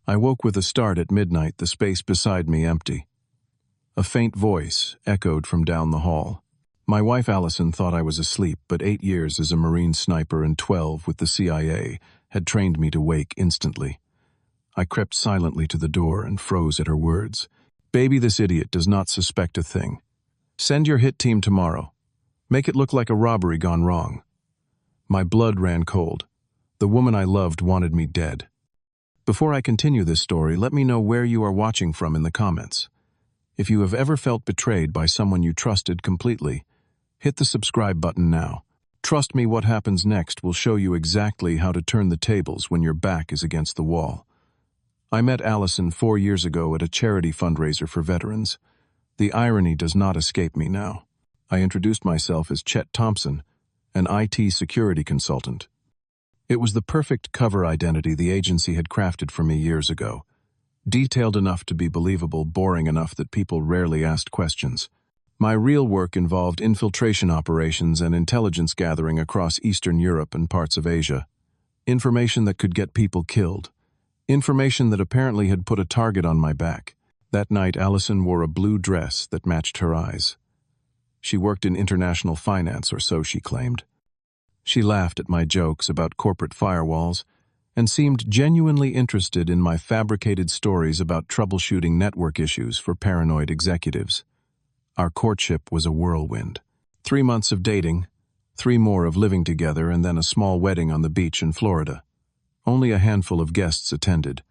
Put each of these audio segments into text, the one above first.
I woke with a start at midnight, the space beside me empty. A faint voice echoed from down the hall. My wife Allison thought I was asleep, but 8 years as a Marine sniper and 12 with the CIA had trained me to wake instantly. I crept silently to the door and froze at her words. "Baby, this idiot does not suspect a thing. Send your hit team tomorrow. Make it look like a robbery gone wrong." My blood ran cold. The woman I loved wanted me dead. Before I continue this story, let me know where you are watching from in the comments. If you have ever felt betrayed by someone you trusted completely, hit the subscribe button now. Trust me, what happens next will show you exactly how to turn the tables when your back is against the wall. I met Allison 4 years ago at a charity fundraiser for veterans. The irony does not escape me now. I introduced myself as Chet Thompson, an IT security consultant. It was the perfect cover identity the agency had crafted for me years ago. Detailed enough to be believable, boring enough that people rarely asked questions. My real work involved infiltration operations and intelligence gathering across Eastern Europe and parts of Asia. Information that could get people killed. Information that apparently had put a target on my back. That night, Allison wore a blue dress that matched her eyes. She worked in international finance, or so she claimed. She laughed at my jokes about corporate firewalls and seemed genuinely interested in my fabricated stories about troubleshooting network issues for paranoid executives. Our courtship was a whirlwind. 3 months of dating, 3 more of living together, and then a small wedding on the beach in Florida. Only a handful of guests attended.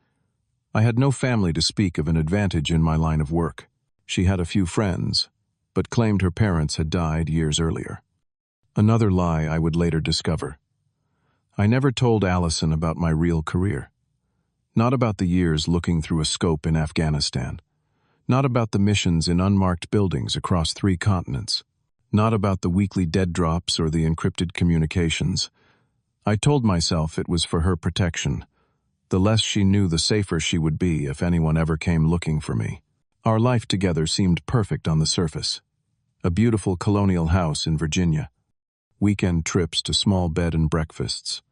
I had no family to speak of an advantage in my line of work. She had a few friends, but claimed her parents had died years earlier. Another lie I would later discover. I never told Allison about my real career. Not about the years looking through a scope in Afghanistan. Not about the missions in unmarked buildings across 3 continents. Not about the weekly dead drops or the encrypted communications. I told myself it was for her protection. The less she knew, the safer she would be if anyone ever came looking for me. Our life together seemed perfect on the surface. A beautiful colonial house in Virginia. Weekend trips to small bed and breakfasts.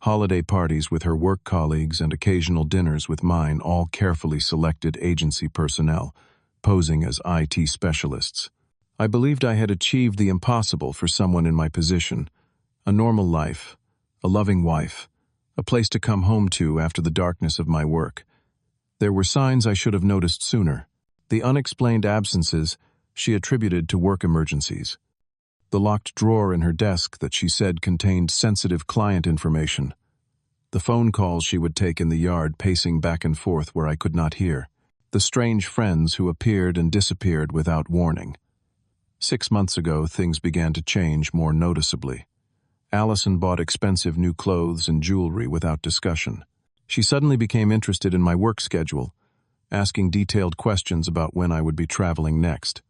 Holiday parties with her work colleagues and occasional dinners with mine, all carefully selected agency personnel, posing as IT specialists. I believed I had achieved the impossible for someone in my position. A normal life, a loving wife, a place to come home to after the darkness of my work. There were signs I should have noticed sooner. The unexplained absences she attributed to work emergencies. The locked drawer in her desk that she said contained sensitive client information. The phone calls she would take in the yard, pacing back and forth where I could not hear. The strange friends who appeared and disappeared without warning. 6 months ago, things began to change more noticeably. Allison bought expensive new clothes and jewelry without discussion. She suddenly became interested in my work schedule, asking detailed questions about when I would be traveling next.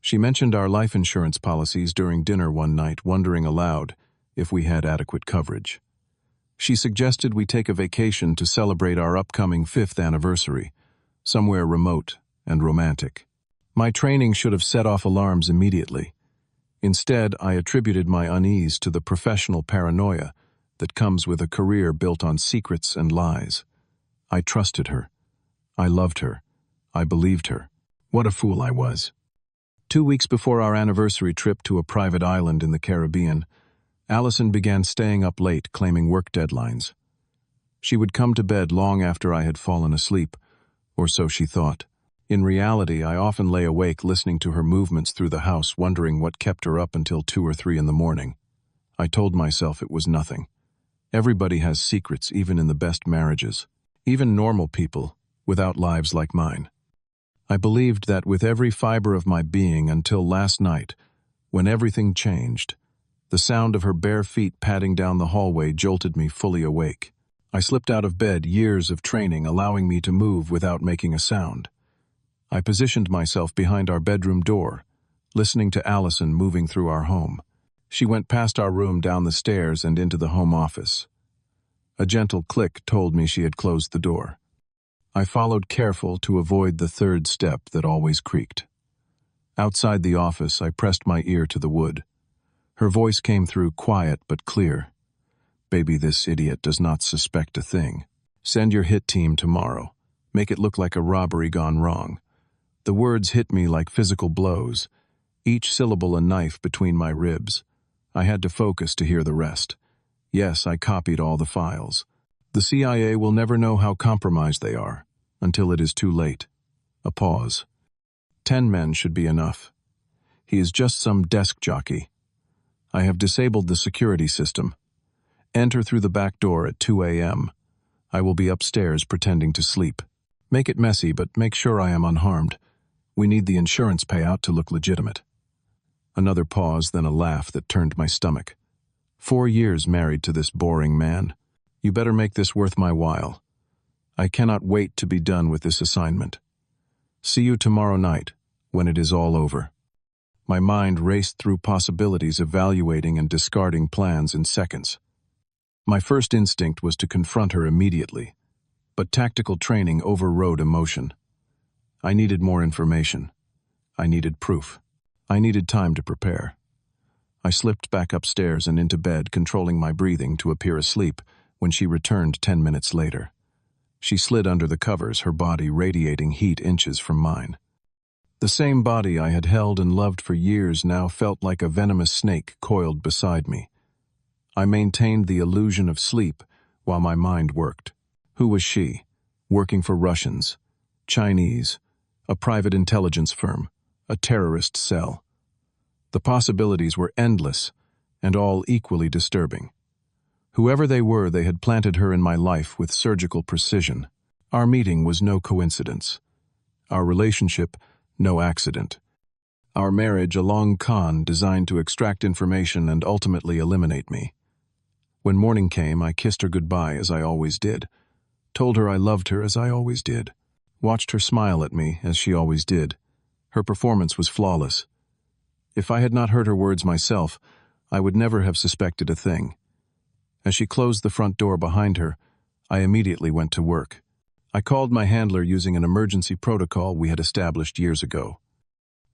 She mentioned our life insurance policies during dinner one night, wondering aloud if we had adequate coverage. She suggested we take a vacation to celebrate our upcoming 5th anniversary, somewhere remote and romantic. My training should have set off alarms immediately. Instead, I attributed my unease to the professional paranoia that comes with a career built on secrets and lies. I trusted her. I loved her. I believed her. What a fool I was. 2 weeks before our anniversary trip to a private island in the Caribbean, Allison began staying up late, claiming work deadlines. She would come to bed long after I had fallen asleep, or so she thought. In reality, I often lay awake listening to her movements through the house, wondering what kept her up until 2 or 3 in the morning. I told myself it was nothing. Everybody has secrets, even in the best marriages. Even normal people, without lives like mine. I believed that with every fiber of my being until last night, when everything changed. The sound of her bare feet padding down the hallway jolted me fully awake. I slipped out of bed, years of training allowing me to move without making a sound. I positioned myself behind our bedroom door, listening to Allison moving through our home. She went past our room, down the stairs, and into the home office. A gentle click told me she had closed the door. I followed, careful to avoid the 3rd step that always creaked. Outside the office, I pressed my ear to the wood. Her voice came through, quiet but clear. "Baby, this idiot does not suspect a thing. Send your hit team tomorrow. Make it look like a robbery gone wrong. The words hit me like physical blows, each syllable a knife between my ribs. I had to focus to hear the rest. Yes, I copied all the files. The CIA will never know how compromised they are, until it is too late. A pause. 10 men should be enough. He is just some desk jockey. I have disabled the security system. Enter through the back door at 2 a.m. I will be upstairs pretending to sleep. Make it messy, but make sure I am unharmed. We need the insurance payout to look legitimate. Another pause, then a laugh that turned my stomach. 4 years married to this boring man. You better make this worth my while. I cannot wait to be done with this assignment. See you tomorrow night, when it is all over. My mind raced through possibilities, evaluating and discarding plans in seconds. My first instinct was to confront her immediately, but tactical training overrode emotion. I needed more information. I needed proof. I needed time to prepare. I slipped back upstairs and into bed, controlling my breathing to appear asleep when she returned 10 minutes later. She slid under the covers, her body radiating heat inches from mine. The same body I had held and loved for years now felt like a venomous snake coiled beside me. I maintained the illusion of sleep while my mind worked. Who was she? Working for Russians, Chinese, a private intelligence firm, a terrorist cell. The possibilities were endless and all equally disturbing. Whoever they were, they had planted her in my life with surgical precision. Our meeting was no coincidence. Our relationship, no accident. Our marriage, a long con designed to extract information and ultimately eliminate me. When morning came, I kissed her goodbye as I always did, told her I loved her as I always did, watched her smile at me as she always did. Her performance was flawless. If I had not heard her words myself, I would never have suspected a thing. As she closed the front door behind her, I immediately went to work. I called my handler using an emergency protocol we had established years ago.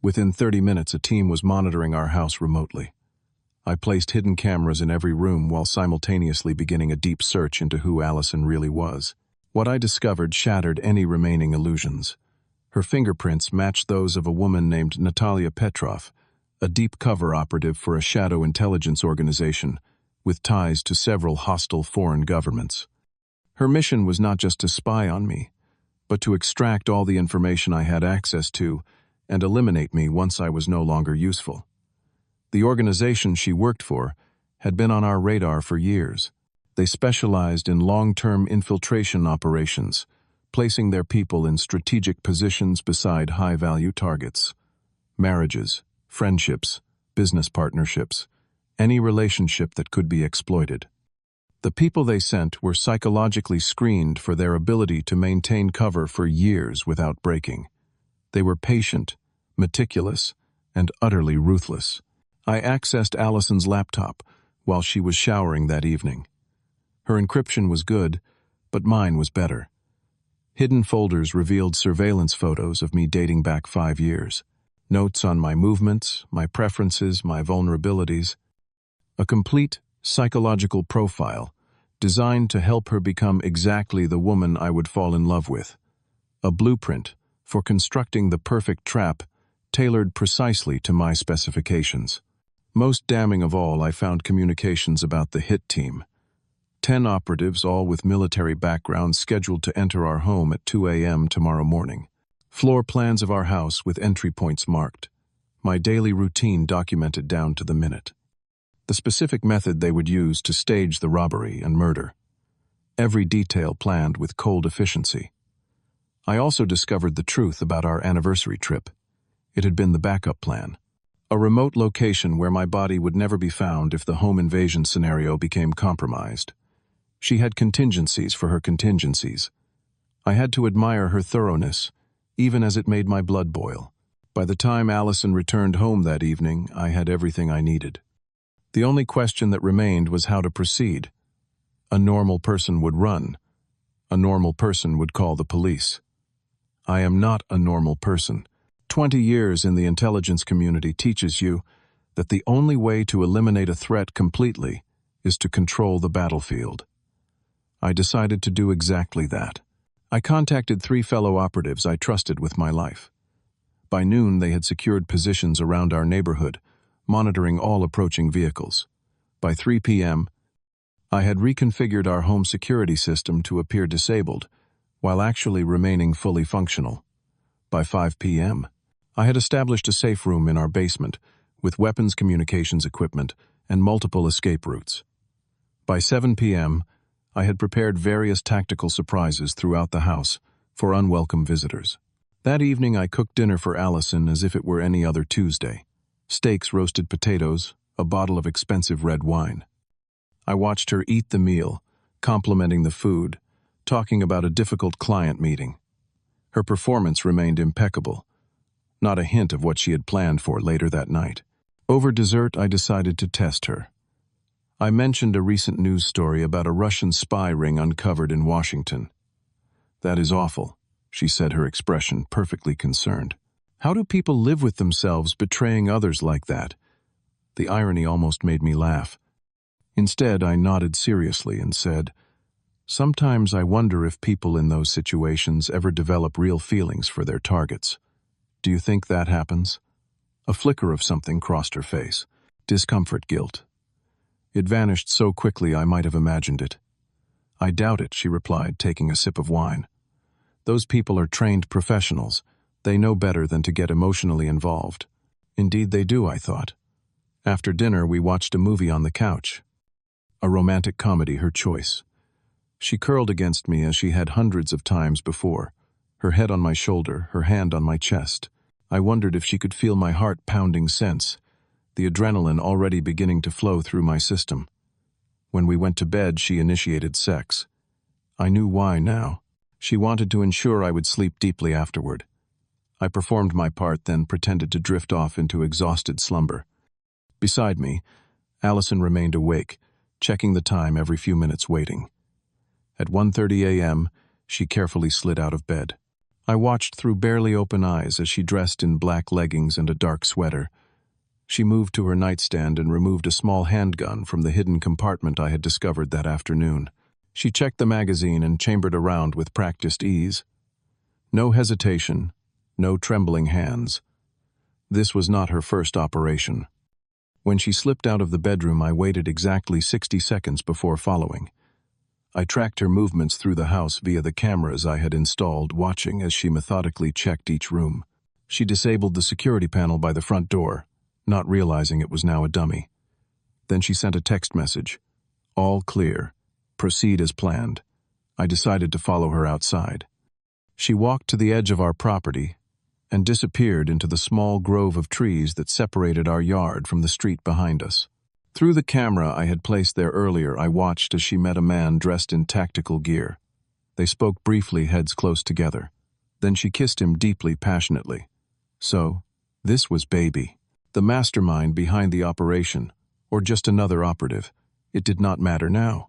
Within 30 minutes, a team was monitoring our house remotely. I placed hidden cameras in every room while simultaneously beginning a deep search into who Allison really was. What I discovered shattered any remaining illusions. Her fingerprints matched those of a woman named Natalia Petrov, a deep cover operative for a shadow intelligence organization with ties to several hostile foreign governments. Her mission was not just to spy on me, but to extract all the information I had access to and eliminate me once I was no longer useful. The organization she worked for had been on our radar for years. They specialized in long-term infiltration operations, placing their people in strategic positions beside high-value targets. Marriages, friendships, business partnerships, any relationship that could be exploited. The people they sent were psychologically screened for their ability to maintain cover for years without breaking. They were patient, meticulous, and utterly ruthless. I accessed Allison's laptop while she was showering that evening. Her encryption was good, but mine was better. Hidden folders revealed surveillance photos of me dating back 5 years. Notes on my movements, my preferences, my vulnerabilities. A complete psychological profile designed to help her become exactly the woman I would fall in love with. A blueprint for constructing the perfect trap tailored precisely to my specifications. Most damning of all, I found communications about the hit team. 10 operatives, all with military backgrounds, scheduled to enter our home at 2 a.m. tomorrow morning. Floor plans of our house with entry points marked. My daily routine documented down to the minute. The specific method they would use to stage the robbery and murder. Every detail planned with cold efficiency. I also discovered the truth about our anniversary trip. It had been the backup plan. A remote location where my body would never be found if the home invasion scenario became compromised. She had contingencies for her contingencies. I had to admire her thoroughness, even as it made my blood boil. By the time Allison returned home that evening, I had everything I needed. The only question that remained was how to proceed. A normal person would run. A normal person would call the police. I am not a normal person. 20 years in the intelligence community teaches you that the only way to eliminate a threat completely is to control the battlefield. I decided to do exactly that. I contacted 3 fellow operatives I trusted with my life. By noon, they had secured positions around our neighborhood, monitoring all approaching vehicles. By 3 p.m., I had reconfigured our home security system to appear disabled, while actually remaining fully functional. By 5 p.m., I had established a safe room in our basement, with weapons communications equipment and multiple escape routes. By 7 p.m., I had prepared various tactical surprises throughout the house for unwelcome visitors. That evening, I cooked dinner for Allison as if it were any other Tuesday. Steaks, roasted potatoes, a bottle of expensive red wine. I watched her eat the meal, complimenting the food, talking about a difficult client meeting. Her performance remained impeccable, not a hint of what she had planned for later that night. Over dessert, I decided to test her. I mentioned a recent news story about a Russian spy ring uncovered in Washington. "That is awful," she said, her expression perfectly concerned. "How do people live with themselves, betraying others like that?" The irony almost made me laugh. Instead, I nodded seriously and said, "Sometimes I wonder if people in those situations ever develop real feelings for their targets. Do you think that happens?" A flicker of something crossed her face. Discomfort, guilt. It vanished so quickly I might have imagined it. "I doubt it," she replied, taking a sip of wine. "Those people are trained professionals. They know better than to get emotionally involved." Indeed they do, I thought. After dinner, we watched a movie on the couch. A romantic comedy, her choice. She curled against me as she had hundreds of times before, her head on my shoulder, her hand on my chest. I wondered if she could feel my heart pounding sense, the adrenaline already beginning to flow through my system. When we went to bed, she initiated sex. I knew why now. She wanted to ensure I would sleep deeply afterward. I performed my part, then pretended to drift off into exhausted slumber. Beside me, Allison remained awake, checking the time every few minutes, waiting. At 1:30 a.m., she carefully slid out of bed. I watched through barely open eyes as she dressed in black leggings and a dark sweater. She moved to her nightstand and removed a small handgun from the hidden compartment I had discovered that afternoon. She checked the magazine and chambered around with practiced ease. No hesitation, no trembling hands. This was not her first operation. When she slipped out of the bedroom, I waited exactly 60 seconds before following. I tracked her movements through the house via the cameras I had installed, watching as she methodically checked each room. She disabled the security panel by the front door, not realizing it was now a dummy. Then she sent a text message. "All clear. Proceed as planned." I decided to follow her outside. She walked to the edge of our property and disappeared into the small grove of trees that separated our yard from the street behind us. Through the camera I had placed there earlier, I watched as she met a man dressed in tactical gear. They spoke briefly, heads close together. Then she kissed him deeply, passionately. So, this was Baby, the mastermind behind the operation, or just another operative. It did not matter now.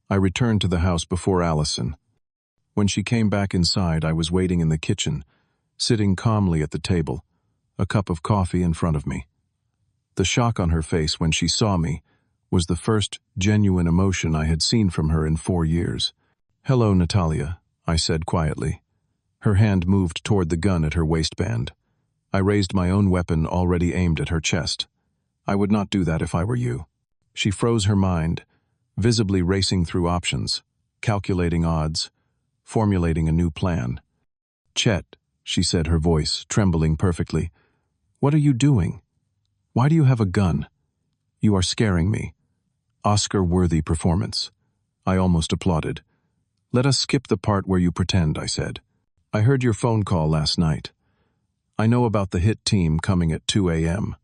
I returned to the house before Allison. When she came back inside, I was waiting in the kitchen, sitting calmly at the table, a cup of coffee in front of me. The shock on her face when she saw me was the first genuine emotion I had seen from her in 4 years. "Hello, Natalia," I said quietly. Her hand moved toward the gun at her waistband. I raised my own weapon, already aimed at her chest. "I would not do that if I were you." She froze, her mind, visibly racing through options, calculating odds, formulating a new plan. "Chet," she said, her voice trembling perfectly, "what are you doing? Why do you have a gun? You are scaring me." Oscar-worthy performance. I almost applauded. "Let us skip the part where you pretend," I said. "I heard your phone call last night. I know about the hit team coming at 2 a.m.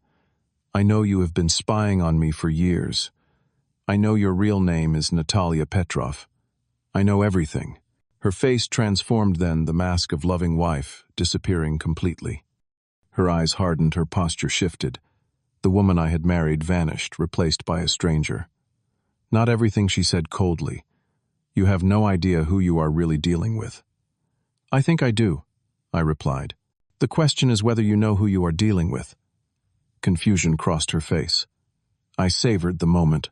I know you have been spying on me for years. I know your real name is Natalia Petrov. I know everything." Her face transformed then, the mask of loving wife disappearing completely. Her eyes hardened, her posture shifted. The woman I had married vanished, replaced by a stranger. Not everything she said coldly. "You have no idea who you are really dealing with." "I think I do," I replied. "The question is whether you know who you are dealing with." Confusion crossed her face. I savored the moment.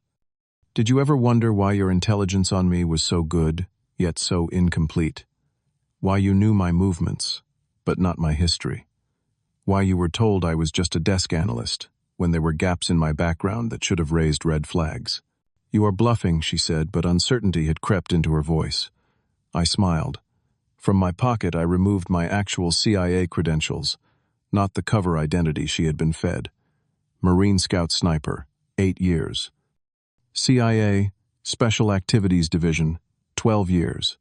Did you ever wonder why your intelligence on me was so good, yet so incomplete? Why you knew my movements, but not my history? Why you were told I was just a desk analyst, when there were gaps in my background that should have raised red flags? You are bluffing, she said, but uncertainty had crept into her voice. I smiled. From my pocket, I removed my actual CIA credentials, not the cover identity she had been fed. Marine Scout Sniper, 8 years. CIA, Special Activities Division, 12 years.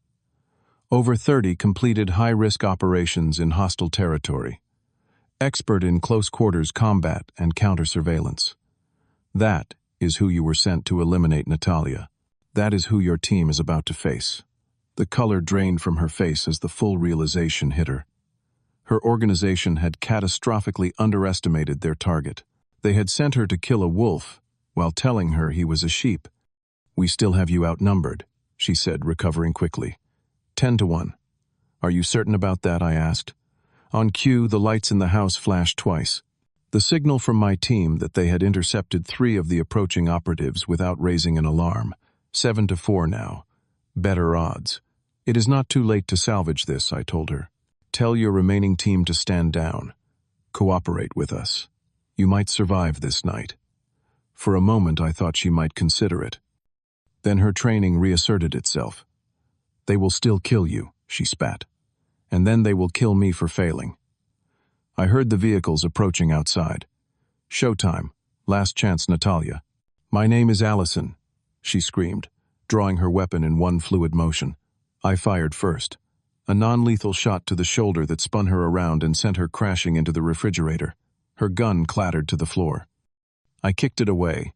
Over 30 completed high-risk operations in hostile territory. Expert in close-quarters combat and counter-surveillance. That is who you were sent to eliminate Natalia. That is who your team is about to face. The color drained from her face as the full realization hit her. Her organization had catastrophically underestimated their target. They had sent her to kill a wolf while telling her he was a sheep. We still have you outnumbered, she said, recovering quickly. 10-1. Are you certain about that? I asked. On cue, the lights in the house flashed twice. The signal from my team that they had intercepted 3 of the approaching operatives without raising an alarm. 7-4 now. Better odds. It is not too late to salvage this, I told her. Tell your remaining team to stand down. Cooperate with us. You might survive this night. For a moment, I thought she might consider it. Then her training reasserted itself. They will still kill you, she spat. And then they will kill me for failing. I heard the vehicles approaching outside. Showtime. Last chance, Natalia. My name is Allison, she screamed, drawing her weapon in one fluid motion. I fired first. A non-lethal shot to the shoulder that spun her around and sent her crashing into the refrigerator. Her gun clattered to the floor. I kicked it away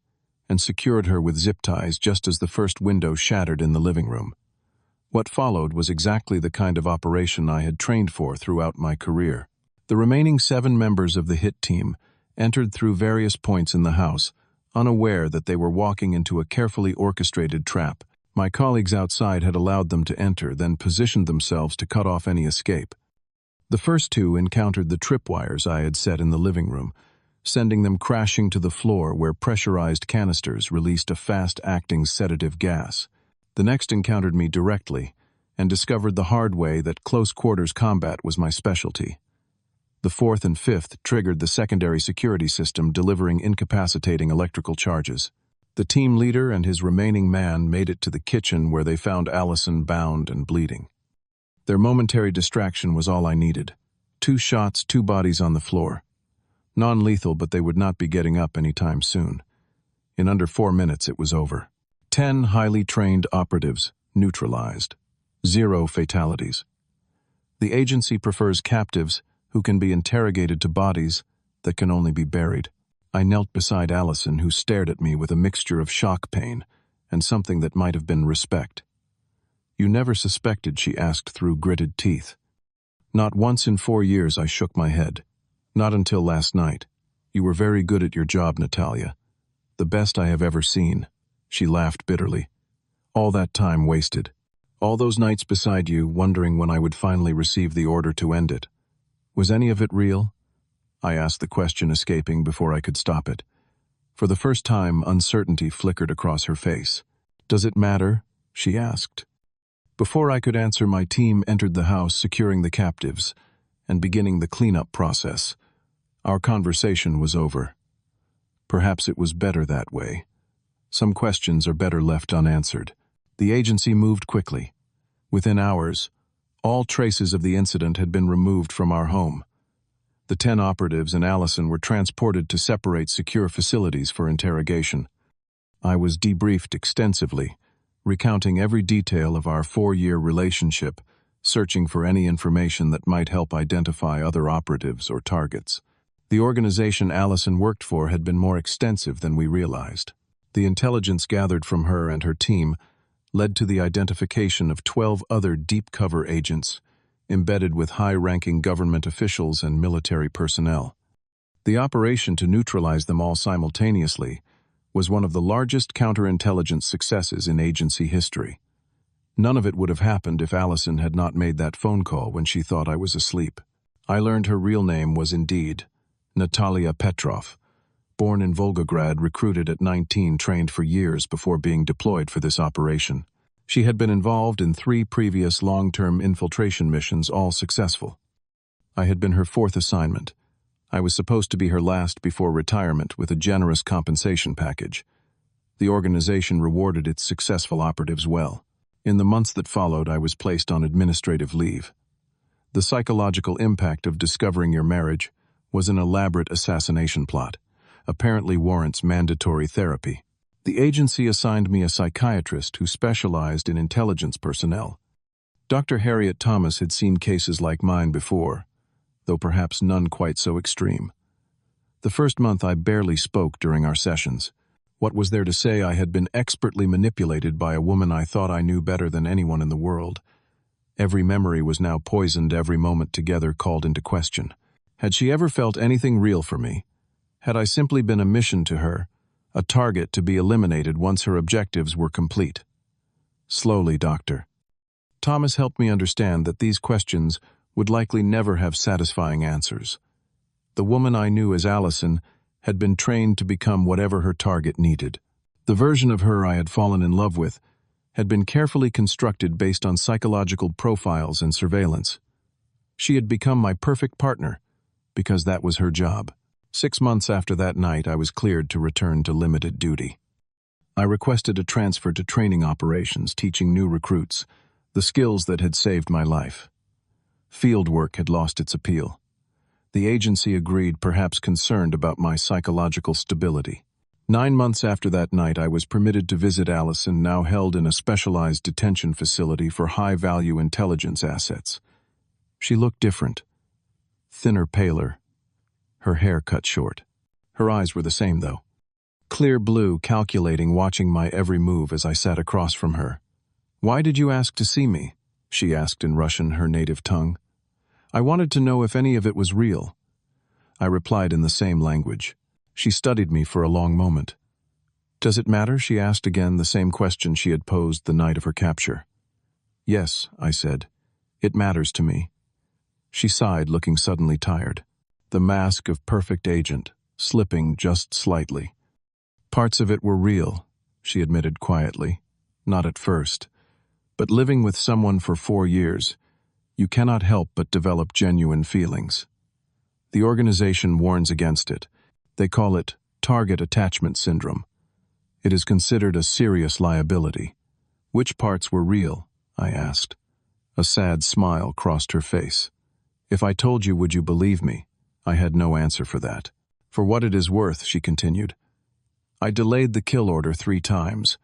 and secured her with zip ties just as the first window shattered in the living room. What followed was exactly the kind of operation I had trained for throughout my career. The remaining 7 members of the hit team entered through various points in the house, unaware that they were walking into a carefully orchestrated trap. My colleagues outside had allowed them to enter, then positioned themselves to cut off any escape. The first 2 encountered the tripwires I had set in the living room, sending them crashing to the floor where pressurized canisters released a fast-acting sedative gas. The next encountered me directly and discovered the hard way that close-quarters combat was my specialty. The 4th and 5th triggered the secondary security system, delivering incapacitating electrical charges. The team leader and his remaining man made it to the kitchen where they found Allison bound and bleeding. Their momentary distraction was all I needed. 2 shots, 2 bodies on the floor. Non-lethal, but they would not be getting up anytime soon. In under 4 minutes, it was over. 10 highly trained operatives neutralized. 0 fatalities. The agency prefers captives who can be interrogated to bodies that can only be buried. I knelt beside Allison, who stared at me with a mixture of shock pain and something that might have been respect. You never suspected, she asked through gritted teeth. Not once in 4 years, I shook my head. Not until last night. You were very good at your job, Natalia. The best I have ever seen. She laughed bitterly. All that time wasted. All those nights beside you, wondering when I would finally receive the order to end it. Was any of it real? I asked, the question escaping before I could stop it. For the first time, uncertainty flickered across her face. Does it matter? She asked. Before I could answer, my team entered the house, securing the captives and beginning the cleanup process. Our conversation was over. Perhaps it was better that way. Some questions are better left unanswered. The agency moved quickly. Within hours, all traces of the incident had been removed from our home. The 10 operatives and Allison were transported to separate secure facilities for interrogation. I was debriefed extensively, recounting every detail of our 4-year relationship, searching for any information that might help identify other operatives or targets. The organization Allison worked for had been more extensive than we realized. The intelligence gathered from her and her team led to the identification of 12 other deep cover agents, embedded with high-ranking government officials and military personnel. The operation to neutralize them all simultaneously was one of the largest counterintelligence successes in agency history. None of it would have happened if Allison had not made that phone call when she thought I was asleep. I learned her real name was indeed Natalia Petrov, born in Volgograd, recruited at 19, trained for years before being deployed for this operation. She had been involved in 3 previous long-term infiltration missions, all successful. I had been her 4th assignment. I was supposed to be her last before retirement with a generous compensation package. The organization rewarded its successful operatives well. In the months that followed, I was placed on administrative leave. The psychological impact of discovering your marriage was an elaborate assassination plot, apparently warrants mandatory therapy. The agency assigned me a psychiatrist who specialized in intelligence personnel. Dr. Harriet Thomas had seen cases like mine before, though perhaps none quite so extreme. The first month I barely spoke during our sessions. What was there to say? I had been expertly manipulated by a woman I thought I knew better than anyone in the world. Every memory was now poisoned, every moment together called into question. Had she ever felt anything real for me? Had I simply been a mission to her, a target to be eliminated once her objectives were complete? Slowly, Dr. Thomas helped me understand that these questions would likely never have satisfying answers. The woman I knew as Allison had been trained to become whatever her target needed. The version of her I had fallen in love with had been carefully constructed based on psychological profiles and surveillance. She had become my perfect partner, because that was her job. 6 months after that night, I was cleared to return to limited duty. I requested a transfer to training operations, teaching new recruits the skills that had saved my life. Field work had lost its appeal. The agency agreed, perhaps concerned about my psychological stability. 9 months after that night, I was permitted to visit Allison, now held in a specialized detention facility for high-value intelligence assets. She looked different. Thinner, paler. Her hair cut short. Her eyes were the same, though. Clear blue, calculating, watching my every move as I sat across from her. "Why did you ask to see me?" she asked in Russian, her native tongue. I wanted to know if any of it was real. I replied in the same language. She studied me for a long moment. "Does it matter?" she asked again, the same question she had posed the night of her capture. "Yes," I said. "It matters to me." She sighed, looking suddenly tired. The mask of perfect agent, slipping just slightly. "Parts of it were real," she admitted quietly. "Not at first. But living with someone for 4 years, you cannot help but develop genuine feelings. The organization warns against it. They call it target attachment syndrome. It is considered a serious liability." "Which parts were real?" I asked. A sad smile crossed her face. "If I told you, would you believe me?" I had no answer for that. "For what it is worth," she continued, "I delayed the kill order 3 times.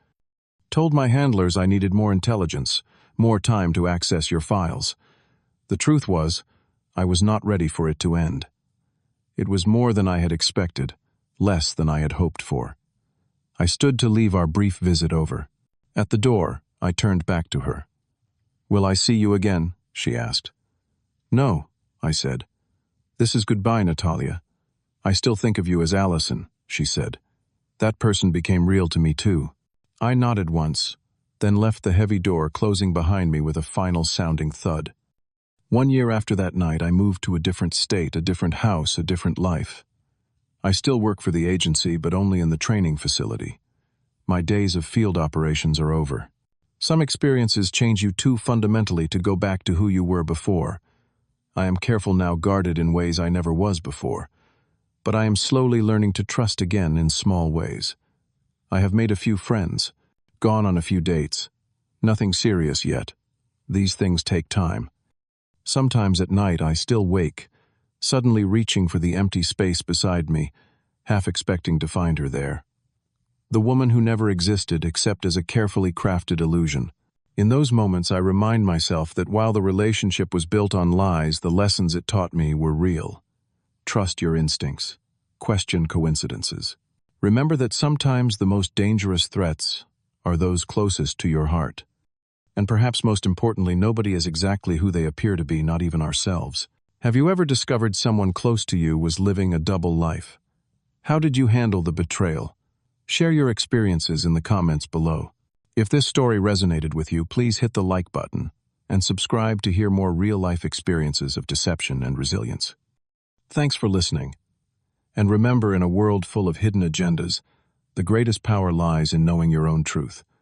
Told my handlers I needed more intelligence, more time to access your files. The truth was, I was not ready for it to end. It was more than I had expected, less than I had hoped for." I stood to leave our brief visit over. At the door, I turned back to her. "Will I see you again?" she asked. "No," I said. "This is goodbye, Natalia. I still think of you as Allison," she said. "That person became real to me too." I nodded once, then left the heavy door, closing behind me with a final sounding thud. 1 year after that night, I moved to a different state, a different house, a different life. I still work for the agency, but only in the training facility. My days of field operations are over. Some experiences change you too fundamentally to go back to who you were before. I am careful now, guarded in ways I never was before. But I am slowly learning to trust again in small ways. I have made a few friends, gone on a few dates. Nothing serious yet. These things take time. Sometimes at night I still wake, suddenly reaching for the empty space beside me, half expecting to find her there. The woman who never existed except as a carefully crafted illusion. In those moments I remind myself that while the relationship was built on lies, the lessons it taught me were real. Trust your instincts. Question coincidences. Remember that sometimes the most dangerous threats are those closest to your heart. And perhaps most importantly, nobody is exactly who they appear to be, not even ourselves. Have you ever discovered someone close to you was living a double life? How did you handle the betrayal? Share your experiences in the comments below. If this story resonated with you, please hit the like button and subscribe to hear more real-life experiences of deception and resilience. Thanks for listening. And remember, in a world full of hidden agendas, the greatest power lies in knowing your own truth.